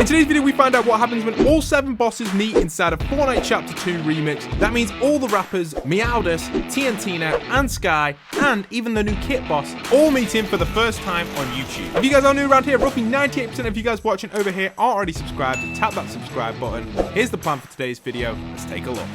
In today's video, we find out what happens when all 7 bosses meet inside of Fortnite Chapter 2 Remix. That means all the rappers, Meowdus, TNTina, and Sky, and even the new Kit boss, all meeting for the first time on YouTube. If you guys are new around here, roughly 98% of you guys watching over here are already subscribed. Tap that subscribe button. Here's the plan for today's video. Let's take a look.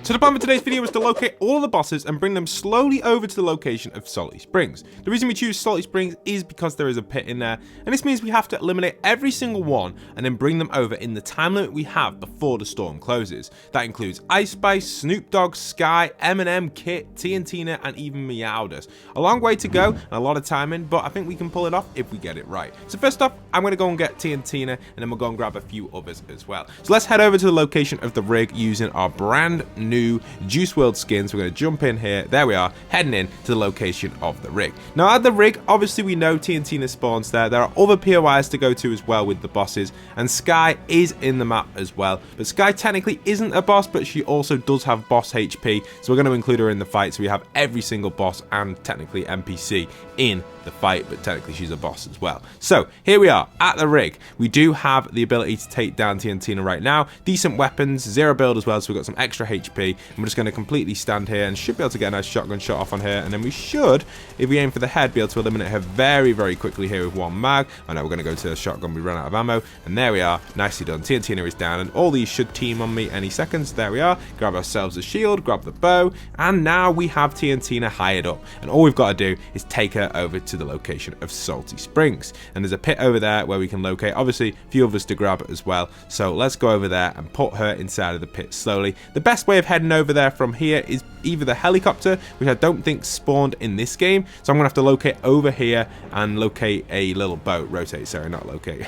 So the plan for today's video is to locate all of the bosses and bring them slowly over to the location of Salty Springs. The reason we choose Salty Springs is because there is a pit in there, and this means we have to eliminate every single one and then bring them over in the time limit we have before the storm closes. That includes Ice Spice, Snoop Dogg, Sky, Eminem, Kit, TNTina, and even Meowdus. A long way to go and a lot of time in, but I think we can pull it off if we get it right. So first off, I'm going to go and get TNTina, and then we'll go and grab a few others as well. So let's head over to the location of the rig using our brand new Juice WRLD skins. We're going to jump in here. There we are, heading in to the location of the rig. Now at the rig, obviously we know TNTina spawns there. There are other POIs to go to as well with the bosses, and Sky is in the map as well. But Sky technically isn't a boss, but she also does have boss HP, so we're going to include her in the fight, so we have every single boss and technically NPC in the fight, but technically she's a boss as well. So here we are at the rig. We do have the ability to take down TNTina right now. Decent weapons, 0 build as well, so we've got some extra HP, and we're just going to completely stand here and should be able to get a nice shotgun shot off on her, and then we should, if we aim for the head, be able to eliminate her very, very quickly here with 1 mag. I know we're going to go to the shotgun, we run out of ammo, and there we are, nicely done. TNTina is down, and all these should team on me any seconds. There we are, grab ourselves a shield, grab the bow, and now we have TNTina hired up, and all we've got to do is take her over to the location of Salty Springs. And there's a pit over there where we can locate, obviously a few of us to grab as well, so let's go over there and put her inside of the pit slowly. The best way of heading over there from here is either the helicopter, which I don't think spawned in this game, so I'm gonna have to locate over here and locate a little boat. Rotate, sorry, not locate.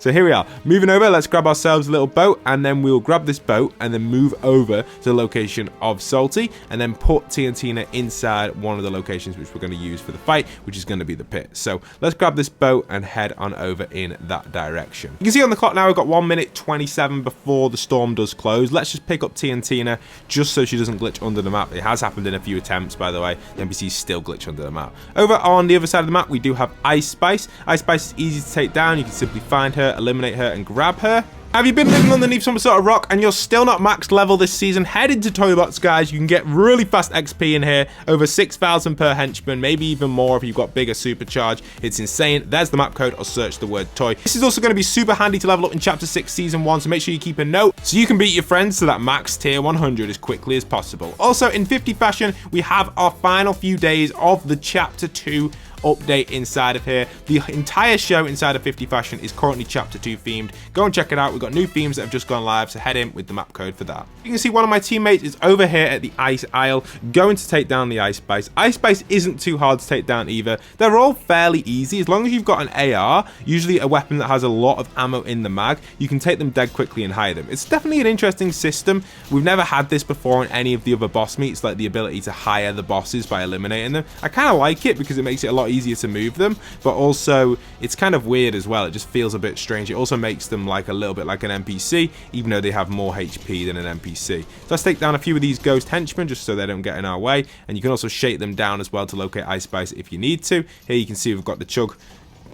So here we are, moving over. Let's grab ourselves a little boat, and then we'll grab this boat and then move over to the location of Salty, and then put TNTina inside one of the locations which we're going to use for the fight, which is going to be the pit. So let's grab this boat and head on over in that direction. You can see on the clock now we've got 1 minute 27 before the storm does close. Let's just pick up TNTina just so she doesn't glitch under the map. It has happened in a few attempts, by the way. The NPCs still glitch under the map. Over on the other side of the map, we do have Ice Spice. Ice Spice is easy to take down. You can simply find her, eliminate her, and grab her. Have you been living underneath some sort of rock and you're still not maxed level this season? Head into Toybox, guys. You can get really fast XP in here, over 6,000 per henchman, maybe even more if you've got bigger supercharge. It's insane. There's the map code, or search the word toy. This is also going to be super handy to level up in Chapter 6 Season 1, so make sure you keep a note so you can beat your friends to that max tier 100 as quickly as possible. Also, in 50 fashion, we have our final few days of the Chapter 2 update inside of here. The entire show inside of 50 fashion is currently Chapter 2 themed. Go and check it out. We've got new themes that have just gone live, so head in with the map code for that. You can see one of my teammates is over here at the ice aisle going to take down the Ice Spice. Ice Spice isn't too hard to take down either. They're all fairly easy as long as you've got an AR, usually a weapon that has a lot of ammo in the mag. You can take them dead quickly and hide them. It's definitely an interesting system. We've never had this before in any of the other boss meets, like the ability to hire the bosses by eliminating them. I kind of like it because it makes it a lot easier to move them, but also it's kind of weird as well. It just feels a bit strange. It also makes them like a little bit like an NPC, even though they have more HP than an NPC. So let's take down a few of these ghost henchmen just so they don't get in our way, and you can also shake them down as well to locate Ice Spice if you need to. Here you can see we've got the chug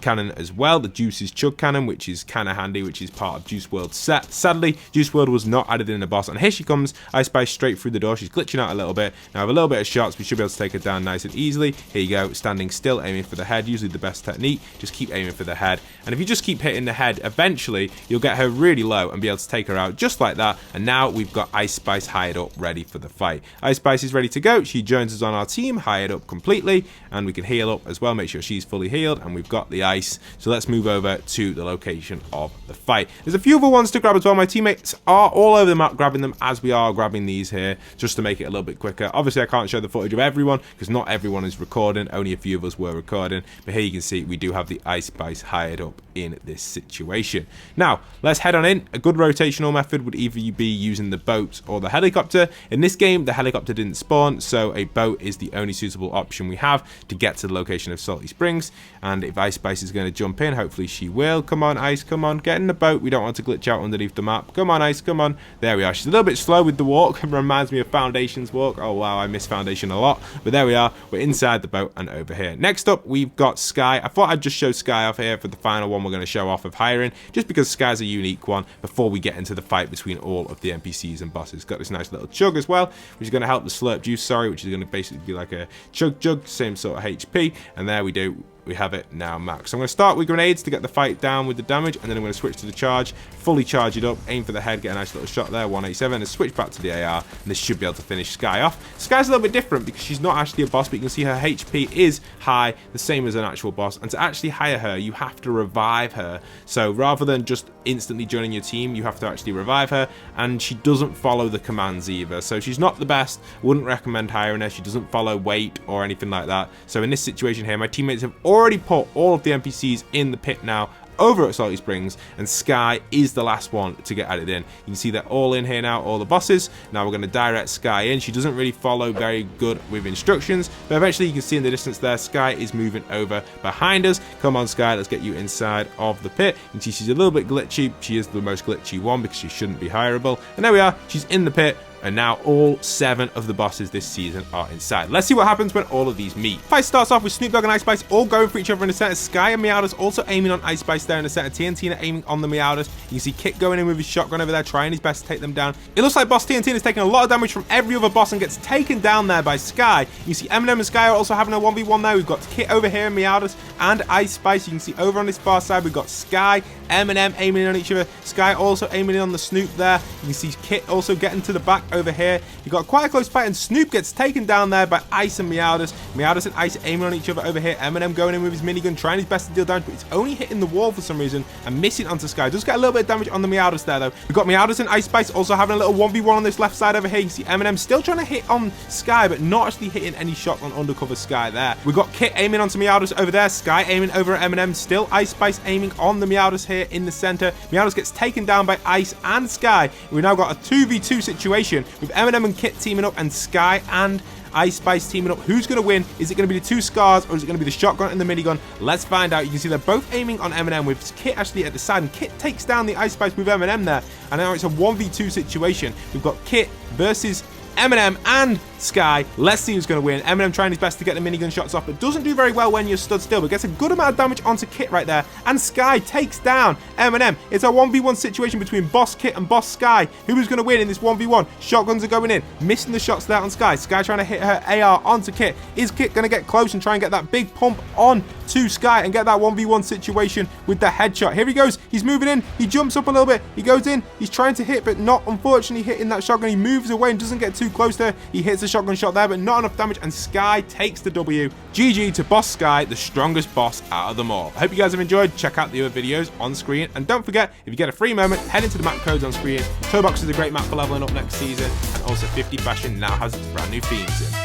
cannon as well, the Juice's chug cannon, which is kind of handy, which is part of Juice WRLD's set. Sadly, Juice WRLD was not added in the boss, and here she comes, Ice Spice straight through the door. She's glitching out a little bit. Now, with a little bit of shots, we should be able to take her down nice and easily. Here you go, standing still, aiming for the head, usually the best technique. Just keep aiming for the head, and if you just keep hitting the head, eventually you'll get her really low and be able to take her out just like that. And now we've got Ice Spice hired up, ready for the fight. Ice Spice is ready to go. She joins us on our team, hired up completely, and we can heal up as well, make sure she's fully healed, and we've got the ice. So let's move over to the location of the fight. There's a few other ones to grab as well. My teammates are all over the map grabbing them as we are grabbing these here, just to make it a little bit quicker. Obviously, I can't show the footage of everyone because not everyone is recording. Only a few of us were recording, but here you can see we do have the Ice Spice hired up in this situation. Now, let's head on in. A good rotational method would either be using the boat or the helicopter. In this game, the helicopter didn't spawn, so a boat is the only suitable option we have to get to the location of Salty Springs. And if Ice Spice Ice is going to jump in. Hopefully she will. Come on, Ice. Come on. Get in the boat. We don't want to glitch out underneath the map. Come on, Ice. Come on. There we are. She's a little bit slow with the walk. Reminds me of Foundation's walk. Oh, wow. I miss Foundation a lot. But there we are. We're inside the boat and over here. Next up, we've got Sky. I thought I'd just show Sky off here for the final one we're going to show off of hiring, just because Sky's a unique one before we get into the fight between all of the NPCs and bosses. Got this nice little chug as well, which is going to help the slurp juice, which is going to basically be like a chug jug, same sort of HP. And there we do. We have it now max. So I'm going to start with grenades to get the fight down with the damage, and then I'm going to switch to the charge, fully charge it up, aim for the head, get a nice little shot there, 187, and switch back to the AR, and this should be able to finish Sky off. Sky's a little bit different because she's not actually a boss, but you can see her HP is high, the same as an actual boss, and to actually hire her, you have to revive her. So rather than just instantly joining your team, you have to actually revive her, and she doesn't follow the commands either. So she's not the best. Wouldn't recommend hiring her. She doesn't follow weight or anything like that. So in this situation here, my teammates have already put all of the NPCs in the pit now over at Salty Springs, and Sky is the last one to get added in. You can see they're all in here now, all the bosses. Now we're going to direct Sky in. She doesn't really follow very good with instructions, but eventually you can see in the distance there, Sky is moving over behind us. Come on, Sky, let's get you inside of the pit. You can see she's a little bit glitchy. She is the most glitchy one because she shouldn't be hireable. And there we are. She's in the pit. And now all 7 of the bosses this season are inside. Let's see what happens when all of these meet. Fight starts off with Snoop Dogg and Ice Spice all going for each other in the center. Sky and Meowdus also aiming on Ice Spice there in the center. TNTina aiming on the Meowdus. You can see Kit going in with his shotgun over there, trying his best to take them down. It looks like boss TNTina is taking a lot of damage from every other boss and gets taken down there by Sky. You see Eminem and Sky are also having a 1v1 there. We've got Kit over here, Meowdus and Ice Spice. You can see over on this far side, we've got Sky, Eminem aiming on each other. Sky also aiming on the Snoop there. You can see Kit also getting to the back over here. You got quite a close fight, and Snoop gets taken down there by Ice and Meowdus. Meowdus and Ice aiming on each other over here. Eminem going in with his minigun, trying his best to deal damage, but it's only hitting the wall for some reason and missing onto Sky. Does get a little bit of damage on the Meowdus there, though. We've got Meowdus and Ice Spice also having a little 1v1 on this left side over here. You can see Eminem still trying to hit on Sky, but not actually hitting any shot on undercover Sky there. We've got Kit aiming onto Meowdus over there. Sky aiming over at Eminem. Still Ice Spice aiming on the Meowdus here in the center. Meowdus gets taken down by Ice and Sky. We've now got a 2v2 situation with Eminem and Kit teaming up and Sky and Ice Spice teaming up. Who's going to win? Is it going to be the 2 scars, or is it going to be the shotgun and the minigun? Let's find out. You can see they're both aiming on Eminem with Kit actually at the side, and Kit takes down the Ice Spice with Eminem there, and now it's a 1v2 situation. We've got Kit versus Eminem and Sky. Let's see who's going to win. Eminem trying his best to get the minigun shots off, but doesn't do very well when you're stood still, but gets a good amount of damage onto Kit right there, and Sky takes down Eminem. It's a 1v1 situation between Boss Kit and Boss Sky. Who is going to win in this 1v1? Shotguns are going in, missing the shots there on Sky. Sky trying to hit her AR onto Kit. Is Kit going to get close and try and get that big pump on to Sky and get that 1v1 situation with the headshot? Here he goes. He's moving in. He jumps up a little bit. He goes in. He's trying to hit, but not unfortunately hitting that shotgun. He moves away and doesn't get too close there. He hits a shotgun shot there, but not enough damage, and Sky takes the W. GG to Boss Sky, the strongest boss out of them all. I hope you guys have enjoyed. Check out the other videos on screen, and don't forget, if you get a free moment, head into the map codes on screen. Toybox is a great map for leveling up next season, and also 50 Fashion now has its brand new themes in.